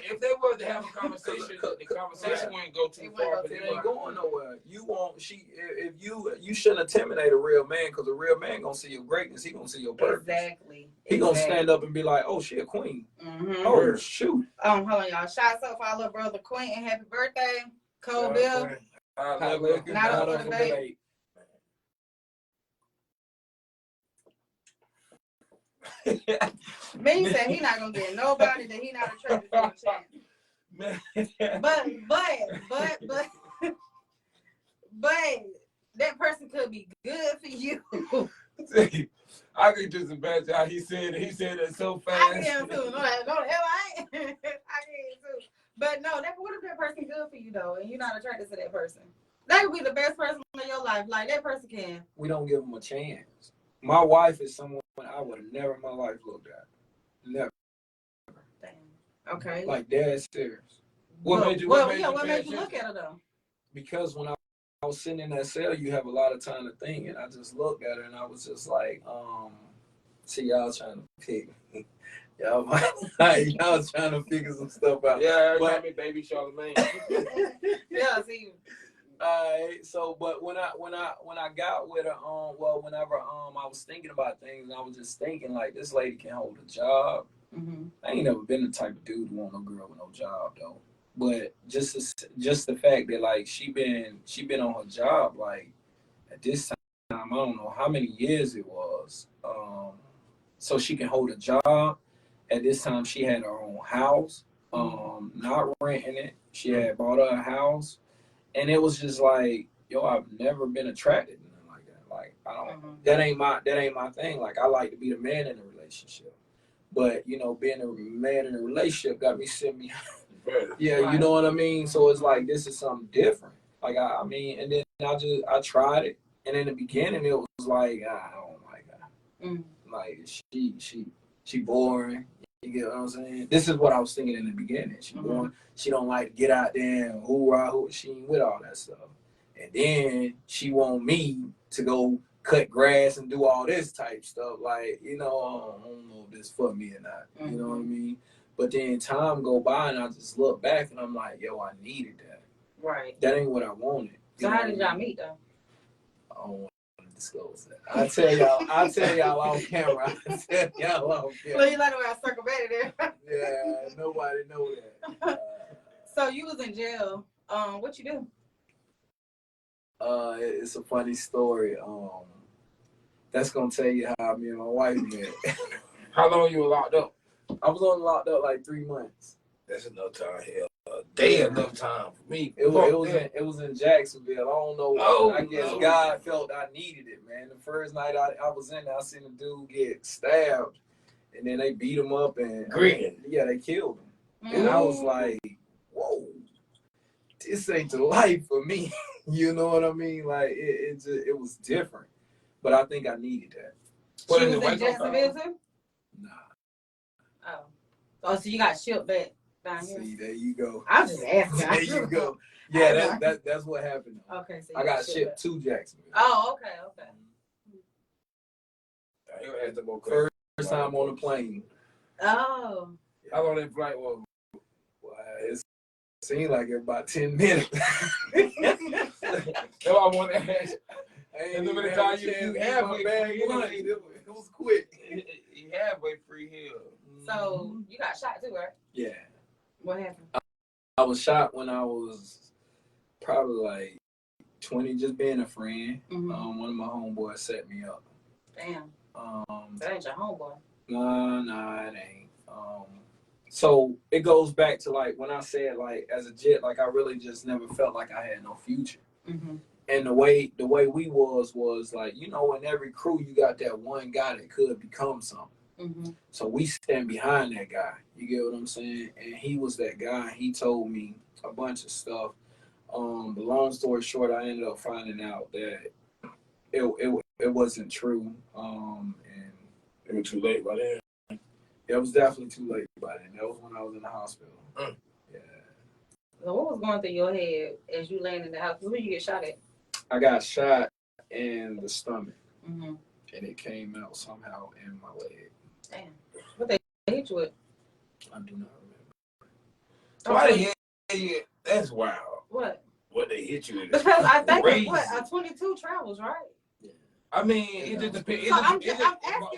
to have a conversation, the conversation wouldn't go too far. It ain't going nowhere. You won't. If you shouldn't intimidate a real man, because a real man gonna see your greatness. He gonna see your purpose. Exactly. He gonna stand up and be like, oh, she a queen. Mm-hmm. Oh shoot. Hold on, y'all. Shots up for our little brother Quentin. Happy birthday, Cole Bill. Not up for debate. Man, you said he not gonna get nobody that he not attracted to a chance. But that person could be good for you. See, I could just imagine how he said it. He said it so fast. I can too. No, the hell I ain't. I can too. But no, what if that person good for you though, and you're not attracted to that person? That could be the best person in your life. Like that person can. We don't give them a chance. My wife is someone I would have never in my life looked at. Never. Damn. Okay. Like dead serious. What made you look at her though? Because when I was sitting in that cell, you have a lot of time to think, and I just looked at her and I was just like, see y'all trying to pick. Y'all trying to figure some stuff out. Yeah, but me baby Charlamagne. Yeah, see. Alright, so but when I got with her, whenever I was thinking about things, I was just thinking like this lady can hold a job. I ain't never been the type of dude who want no girl with no job though. But just the fact that like she been on her job like at this time, I don't know how many years it was. So she can hold a job. At this time she had her own house, not renting it. She had bought her a house. And it was just like, yo, I've never been attracted to nothing like that. Like I don't that ain't my thing. Like I like to be the man in the relationship. But you know, being a man in a relationship got me sitting yeah, right. You know what I mean? So it's like this is something different. Like I mean, and then I tried it, and in the beginning it was like I don't like her. Like she boring. You get what I'm saying? This is what I was thinking in the beginning. She boring. She don't like to get out there and hoorah. She ain't with all that stuff. And then she want me to go cut grass and do all this type stuff. Like, you know, I don't know if this for me or not. You know what I mean? But then time go by and I just look back and I'm like, yo, I needed that. Right. That ain't what I wanted. So how did y'all meet though? I don't want to disclose that. I'll tell y'all off camera. I'll tell y'all off camera. Well, you like the way I circumvented it. Yeah, nobody know that. So you was in jail. What you do? It's a funny story. That's gonna tell you how me and my wife met. How long you were locked up? I was only locked up like 3 months. That's enough time. Hell, a day enough time for me. It was in Jacksonville. I don't know. I guess God felt I needed it, man. The first night I was in there, I seen a dude get stabbed, and then they beat him up and they killed him. And I was like, whoa, this ain't the life for me. You know what I mean? Like it was different, but I think I needed that. She was in Jacksonville too? Nah. Oh, so you got shipped back down here? See, there you go. I was just asking. There you go. Yeah, that's what happened. Okay, so I got shipped to Jacksonville. Oh, okay. First time on the plane. Oh. How long that flight was? Well, it seemed like it about 10 minutes. That's all I want to ask. And the minute time you halfway free hill, it was quick. You halfway free hill. So you got shot too, right? Yeah. What happened? I was shot when I was probably like 20, just being a friend. One of my homeboys set me up. Damn. That ain't your homeboy. Nah, it ain't. So it goes back to like when I said like as a jet, like I really just never felt like I had no future. And the way we was like, you know, in every crew you got that one guy that could become something. So we stand behind that guy. You get what I'm saying? And he was that guy. He told me a bunch of stuff. But long story short, I ended up finding out that it wasn't true. And it was too late by then. It was definitely too late by then. That was when I was in the hospital. Yeah. So what was going through your head as you laying in the house? Who did you get shot at? I got shot in the stomach. And it came out somehow in my leg. Damn. What they hit you with? I do not remember. Why the hell? That's wild. What? What they hit you with? Because I think a 22 travels, right? Yeah. I mean, it just depends.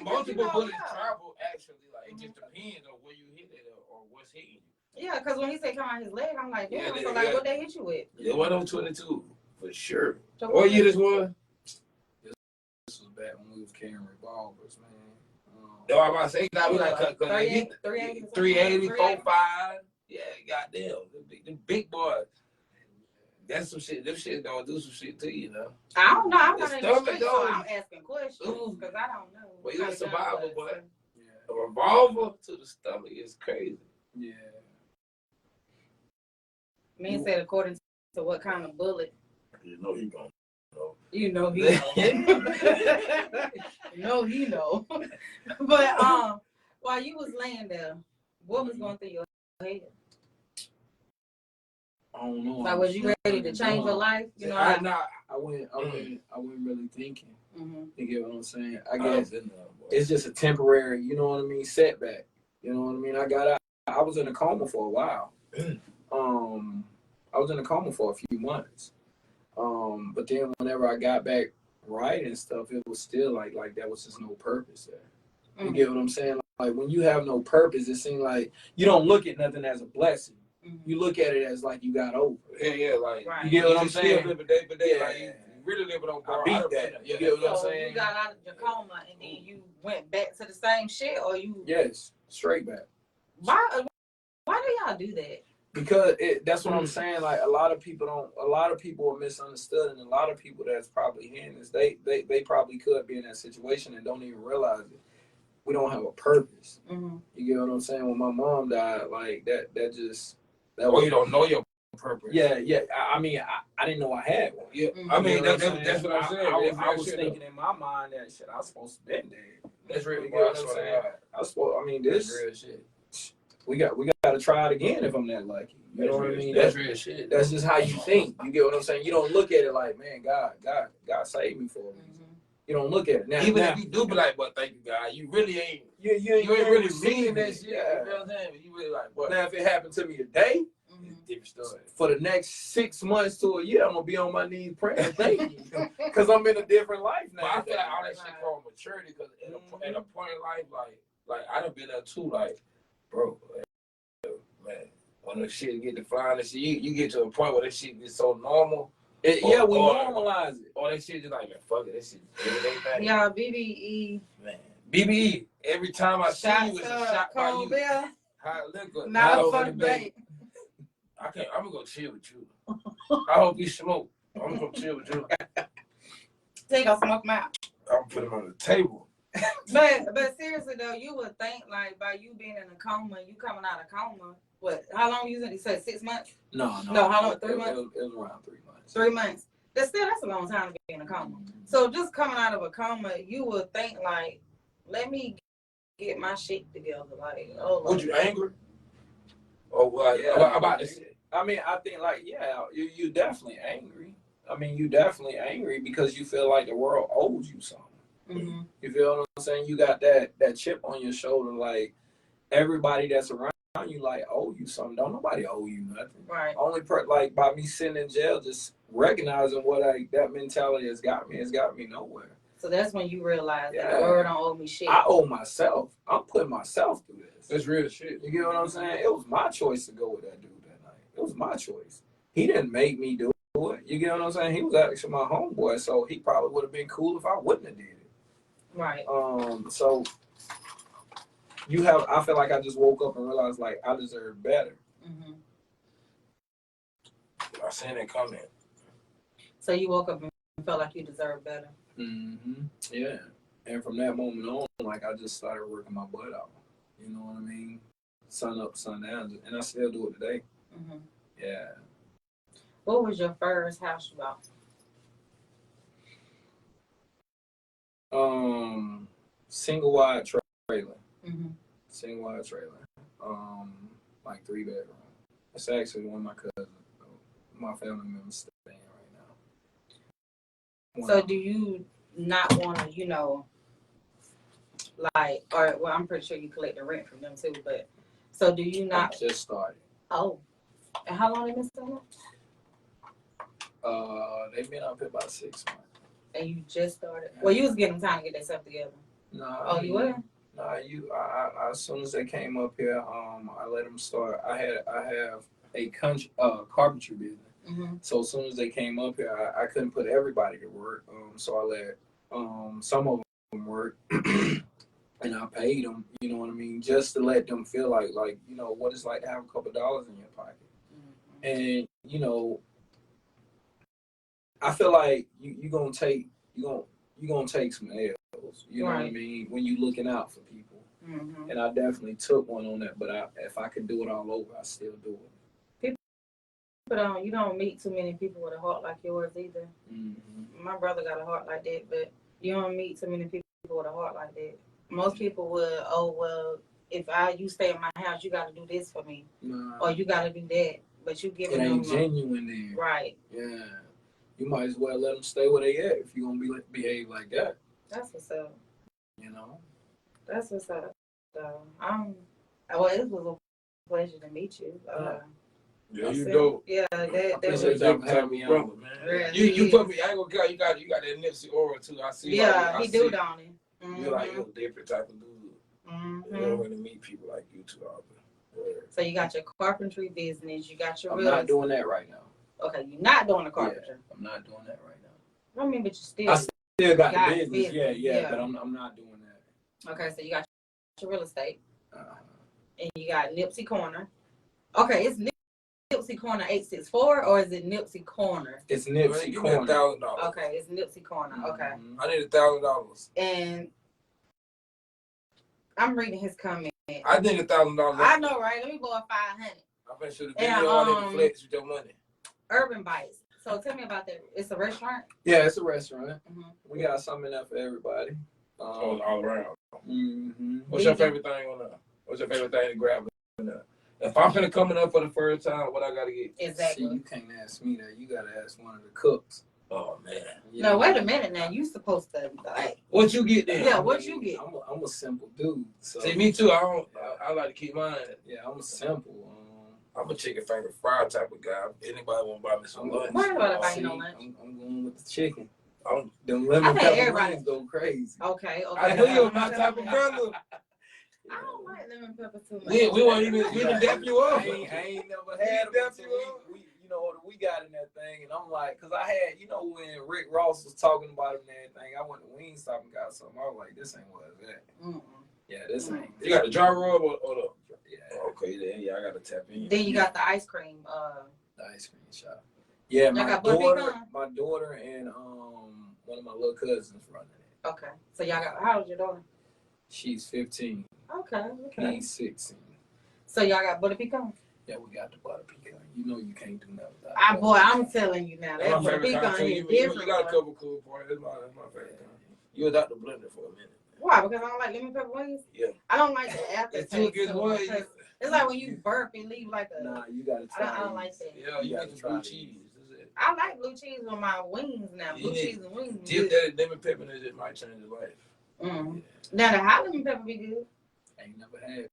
Multiple bullets travel actually. Like it just depends on where you hit it or what's hitting you. Yeah, because when he said come on his leg, I'm like, damn. So like, what they hit you with? It was on 22 for sure. So what year this was? This was back when we was carrying revolvers, man. No, I'm about to say that was like 380, 45. Yeah, goddamn, the big boys. That's some shit. Them shit gonna do some shit to you, know. I don't know. I'm not in the street, so I'm asking questions because I don't know. Well, you're a survivor, boy. Yeah. A revolver to the stomach is crazy. Yeah. Man said according to what kind of bullet. You know he gonna know. You know he know. You know he know. But while you was laying there, what was going through your head? I don't know. Like, was you ready to change your life? You know, I wasn't really thinking. You get what I'm saying? I guess it's just a temporary, you know what I mean, setback. You know what I mean? I got out. I was in a coma for a while. I was in a coma for a few months. But then whenever I got back right and stuff, it was still like that was just no purpose there. You get what I'm saying? Like when you have no purpose, it seems like you don't look at nothing as a blessing. You look at it as like you got over. Yeah, like Right. you get what I'm saying? saying. Living day by day, Yeah. like you really living on I bar. beat that. You get what I'm saying? You got out of your coma and then you went back to the same shit, or you? Yes, straight back. Why do y'all do that? Because that's what I'm saying. Like a lot of people are misunderstood, and a lot of people that's probably hearing this, they probably could be in that situation and don't even realize it. We don't have a purpose. You get what I'm saying? When my mom died, like that was, you don't know your purpose. Yeah. I mean, I didn't know I had one. Yeah, I mean that's what I'm saying. I was thinking in my mind that shit, I was supposed to be dead. That's real. You get what I'm saying? I mean, this real shit. we got to try it again if I'm that lucky. You know what I mean? That's real shit. That's just how you think. You get what I'm saying? You don't look at it like, man, God saved me for a reason. You don't look at it now. Even if you do be like, "But thank you, God," you really ain't. You ain't really meaning that shit. Yeah. You know what I'm saying? But you really like, "What?" Now, if it happened to me today, it's a different story. for the next 6 months to a year, I'm gonna be on my knees praying, thank you, because I'm in a different life now. But I feel like all that shit called maturity, because at a point in life, like I done been there too, like, bro, man, when the shit get to flying and shit, you get to a point where that shit gets so normal. We normalize it. Or that shit just like, man, fuck it, that shit everyday thing. Y'all, BBE. Man, BBE. Every time I see you, it's a shot by you. Bill. Hot liquor. Not a fuck bait. I'm gonna go chill with you. I hope you smoke. I'm gonna go chill with you. Take a smoke them out. I'm put them on the table. But seriously though, you would think like by you being in a coma, you coming out of coma. What? How long you said 6 months? No. How long? 3 months? It was around 3 months. 3 months. That's a long time to be in a coma. So just coming out of a coma, you would think like, let me get my shit together. Like, oh. Was you angry? Or what? Yeah, about this? I mean, I think like, yeah, you definitely angry. I mean, you definitely angry because you feel like the world owes you something. You feel what I'm saying? You got that chip on your shoulder, like everybody that's around you like owe you something. Don't nobody owe you nothing. Right. Only like by me sitting in jail, just recognizing what that mentality has got me nowhere. So that's when you realize that the world don't owe me shit. I owe myself. I'm putting myself through this. That's real shit. You get what I'm saying? It was my choice to go with that dude that night. It was my choice. He didn't make me do it. You get what I'm saying? He was actually my homeboy, so he probably would have been cool if I wouldn't have did it. Right. So I feel like I just woke up and realized like I deserve better. I seen that comment. So you woke up and felt like you deserved better. Yeah. And from that moment on, like I just started working my butt out. You know what I mean? Sun up, sun down, and I still do it today. Yeah. What was your first house you bought? Single wide trailer. Single wide trailer. Like 3 bedroom. It's actually one of my cousins, my family members staying right now. So do you not want to, like, or well, I'm pretty sure you collect the rent from them too, but so do you not? I just started. Oh, and how long they been staying? They've been up here about 6 months. And you just started. Well, you was getting time to get themselves together. No. Oh, you were? No, I as soon as they came up here, I let them start. I have a carpentry business. So as soon as they came up here, I couldn't put everybody to work. So I let some of them work, and I paid them. You know what I mean, just to let them feel like what it's like to have a couple dollars in your pocket. And I feel like you're gonna take some L's. You know what I mean, when you looking out for people. And I definitely took one on that. But if I could do it all over, I still do it. But you don't meet too many people with a heart like yours either. My brother got a heart like that, but you don't meet too many people with a heart like that. Most people would, if you stay in my house, you got to do this for me, or you got to do that. But you giving them genuine then, right? Yeah, you might as well let them stay where they at if you're gonna behave like that. That's what's up. That's what's up. So well, it was a pleasure to meet you. Yeah, you dope. Yeah, that appreciate was. y'all for having me brother, on. man. Yeah, You put me. I ain't gonna count. You got that Nipsey aura too. I see. Yeah, I he see. do, don't he? You're like you're a different type of dude. You don't really meet people like you too often. Yeah. So you got your carpentry business. You got your I'm real. not doing that right now. Okay, you're not doing the carpentry. Yeah, I'm not doing that right now. I mean, but you still. I still got got the business. business, yeah. But I'm not doing that. Okay, so you got your real estate, Uh-huh. and you got Nipsey Corner. Okay, it's Nipsey Corner 864, or is it Nipsey Corner? It's Nipsey Give me Corner. $1,000. Okay, it's Nipsey Corner. Okay, Mhm. I need $1,000. and I'm reading his comment. I need $1,000. I know, right? Let me borrow 500. I'm finna shoot a And, video on it to flex with your money. Urban Bites. So tell me about that. It's a restaurant. Yeah, it's a restaurant. Mhm. We got something there for everybody. All around. Mm-hmm. What's your favorite thing on there? What's your favorite thing to grab on there? If I'm finna coming up for the first time, what I gotta get? Exactly. See, you can't ask me that. You gotta ask one of the cooks. Oh man. You No, know? wait a minute now. You supposed to like. What you get then? Yeah, what you get? I'm a simple dude. So See, me too. I like to keep mine. yeah, I'm simple. I'm a chicken finger fried type of guy. Anybody want to buy me some lunch? Why nobody buy you See, no lunch? I'm going with the chicken. I'm- Them I lemon think pepper everybody- wings go crazy. Okay. I know you're my type of brother. I don't like lemon pepper too much. We weren't even we didn't dap you up. I ain't never had them until we you know what we got in that thing, and I'm like, cause I had, you know, when Rick Ross was talking about it and everything, I went to Wingstop and got something. I was like, this ain't what it's at. Mm-mm. Yeah, this ain't. You got the dry rub or the? Yeah, Okay, then yeah, I gotta tap in. Then you got the ice cream. the ice cream shop. Yeah, Y'all got butter pecan? my daughter and one of my little cousins running it. Okay. So y'all got. How old your daughter? She's 15. Okay. Okay. He's 16. So y'all got butter pecan. Yeah, we got the butter pecan. You know you can't do nothing without Ah, butter boy, pecan. I'm telling you now. That's That my butter favorite kind pecan too. is You different. got a boy. couple cool parts. That's my favorite kind. You was out the blender for a minute. Why? Because I don't like lemon pepper wings. Yeah. I don't like the aftertaste. It's too good. so much, 'cause it's like when you burp and leave like a. Nah, you gotta try. I don't like that. Yeah, you gotta got the try blue it. cheese. That's it. I like blue cheese on my wings now. Blue Yeah. cheese and wings. Dip that in lemon pepper and it might change your life. Mm. Now the hot lemon pepper be good. Ain't never had.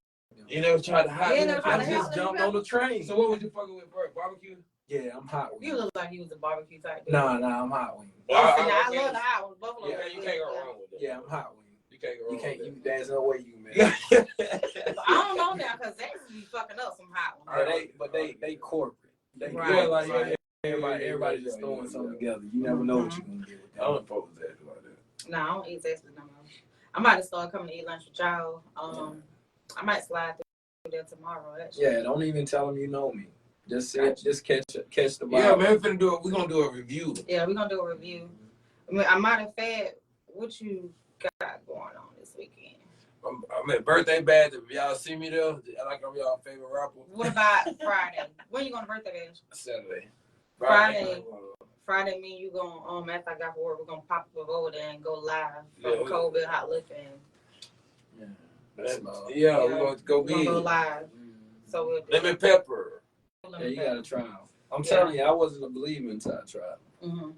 You never tried the hot Yeah, lemon never tried I the pepper? hot just lemon jumped on the train. So what was you fucking with first? Barbecue? Yeah, I'm hot with You look like you was a barbecue type. dude. Nah, I'm hot with Oh, I- see, I- now I okay. love the hot ones. Buffalo. Yeah, is you good, can't go yeah. wrong with that. Yeah, I'm hot with You can't go wrong you. Can't. with You, there's no way you can make that. it. I don't know now because they be fucking up some hot ones. But they corporate. They Right. Yeah, like, corporate. yeah, Everybody just throwing something together. You never know what you can get with I don't that. oppose that like that. No, I don't eat Texas no more. I might start coming to eat lunch with y'all. I might slide through there tomorrow. Actually. Yeah, don't even tell them you know me. Just catch the vibe. Yeah, man, we're gonna do a review. Yeah, we're gonna do a review. I mean, I might have fed what you got going on this weekend. I'm at birthday bash. If y'all see me there, like I'm y'all favorite rapper. What about Friday? When you going to birthday bash? Saturday. Friday, me and you going after I got for work, we're gonna pop up over there and go live from Yeah, COVID Hot Liquor. Yeah, that's love. Yeah, we're gonna go We're gonna big. go live. So we'll do Lemon pepper. Yeah, you gotta try them. I'm telling you, I wasn't a believer until I tried. Mm-hmm.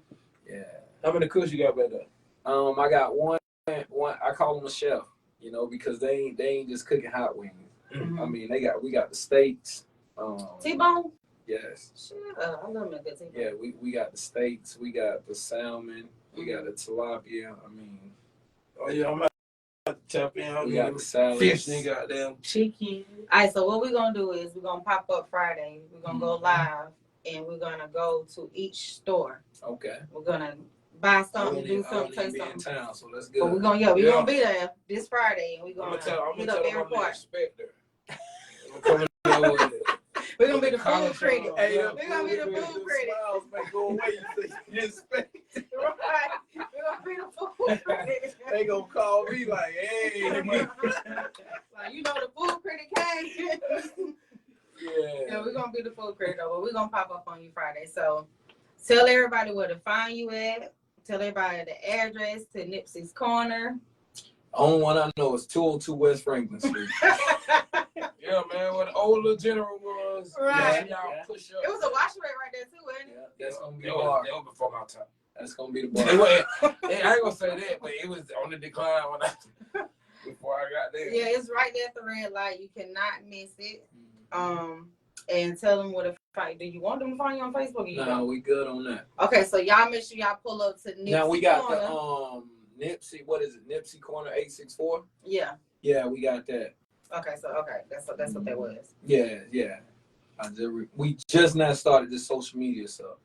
Yeah. How many cooks you got back there? I got one. I call them a chef, you know, because they ain't just cooking hot wings. Mm-hmm. I mean, we got the steaks. T-bone? Yes. Sure, I love me a good T-bone. Yeah, we got the steaks. We got the salmon. We got the tilapia. I mean, Oh yeah, I'm about to tap in. we got the salads. fish and goddamn. Chicken. All right, so what we're gonna do is we're gonna pop up Friday. We're gonna go live, and we're gonna go to each store. Okay. We're gonna buy I something, do don't something, even taste be in something. town, so that's good. But we're gonna, we're gonna be there this Friday, and we're I'm gonna gonna hit tell up them every I'm the part. inspector. I'm coming there with it. We're gonna be the Collar food critic. shirt on. Hey, We're gonna be the food critic. Smiles may go away. You inspect. Right. We're gonna be the food critic. They gonna call me like, hey. Like, you know, the food critic came. Yeah, we're gonna be the food critic, but we're gonna pop up on you Friday. So tell everybody where to find you at. Tell everybody the address to Nipsey's Corner. Only one I know is 202 West Franklin Street. Yeah, man, what the old little general was. Right. Yeah, y'all push up. It was a washing rate right there too, wasn't it? Yeah, that's gonna be the That bar. was before my time. That's gonna be the It bar. was, I ain't gonna say that, but it was on the decline when before I got there. Yeah, it's right there at the red light. You cannot miss it. and tell them what a fight. Do you want them to find you on Facebook? Or you No, don't? we good on that. Okay, so y'all make sure y'all pull up to Nipsey Now we got Corner. the Nipsey. What is it? Nipsey Corner 864. Yeah. Yeah, we got that. Okay, so that's what that was. Yeah. We just now started this social media stuff.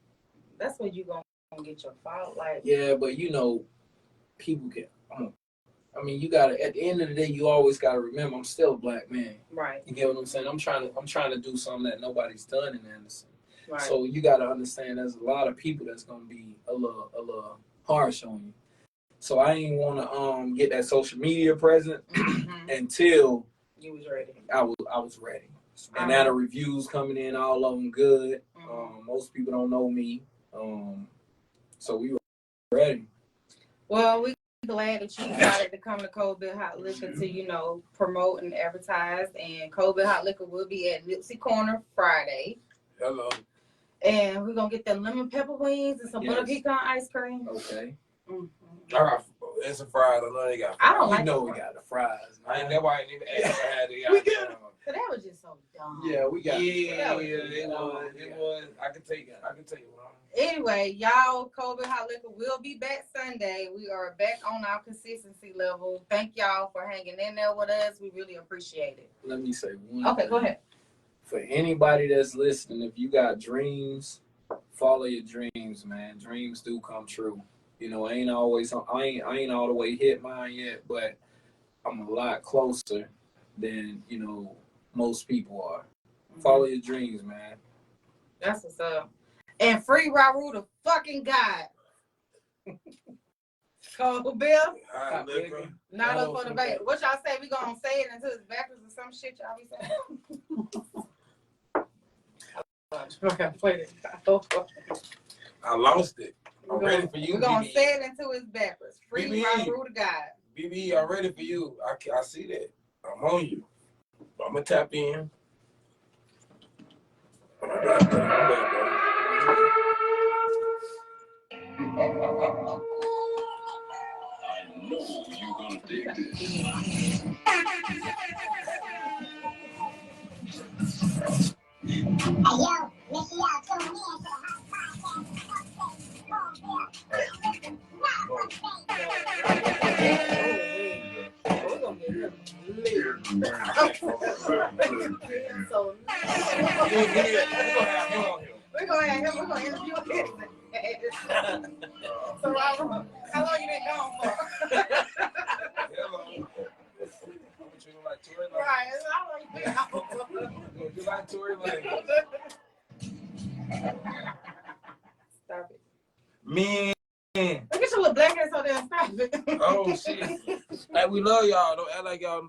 That's where you gonna get your file. Like, Yeah, but you know, people can. I mean, you gotta. At the end of the day, you always gotta remember, I'm still a black man. right, You get what I'm saying? I'm trying to do something that nobody's done in Anderson. right. So you gotta understand, there's a lot of people that's gonna be a little harsh on you. So I ain't want to get that social media present until you was ready. I was ready. And now the reviews coming in, all of them good. Most people don't know me, so we were ready. Well, we glad that you decided to come to Cold Bill Hot Liquor to, promote and advertise. And Cold Bill Hot Liquor will be at Nipsey Corner Friday. Hello. And we're going to get them lemon pepper wings and some butter pecan ice cream. Okay. It's a fries. I know they got fries. I don't like we got the fries. That's why I ain't even asked if I had We got them. So that was just so dumb. Yeah, we got it was. I can take it. One. Anyway, y'all, Cold Bill Hot Liquor will be back Sunday. We are back on our consistency level. Thank y'all for hanging in there with us. We really appreciate it. Let me say one Okay, thing. go ahead. For anybody that's listening, if you got dreams, follow your dreams, man. Dreams do come true. I ain't all the way hit mine yet, but I'm a lot closer than most people are. Follow your dreams, man. That's what's up. And free Raru the fucking God. Cold Bill. Hot liquor. Not up for the bait. What y'all say? We gonna say it until it's backwards or some shit y'all be saying? Okay, play it. I lost it. I'm ready for you. We're gonna BB. say it until it's backwards. Free BB. Raru the God. BB, I'm ready for you. I see that. I'm on you. I'm gonna tap in. I know you're gonna dig this. Hey, yo, make sure y'all tune in to the hot We're gonna get him lit. So we're gonna have him. We're gonna interview him. So how long you been gone for? Right. How long you been gone for? You like Tory Lane? Stop it. Man. Look at your little black ass out there. Stop it. Oh shit. Hey, we love y'all. Don't act like y'all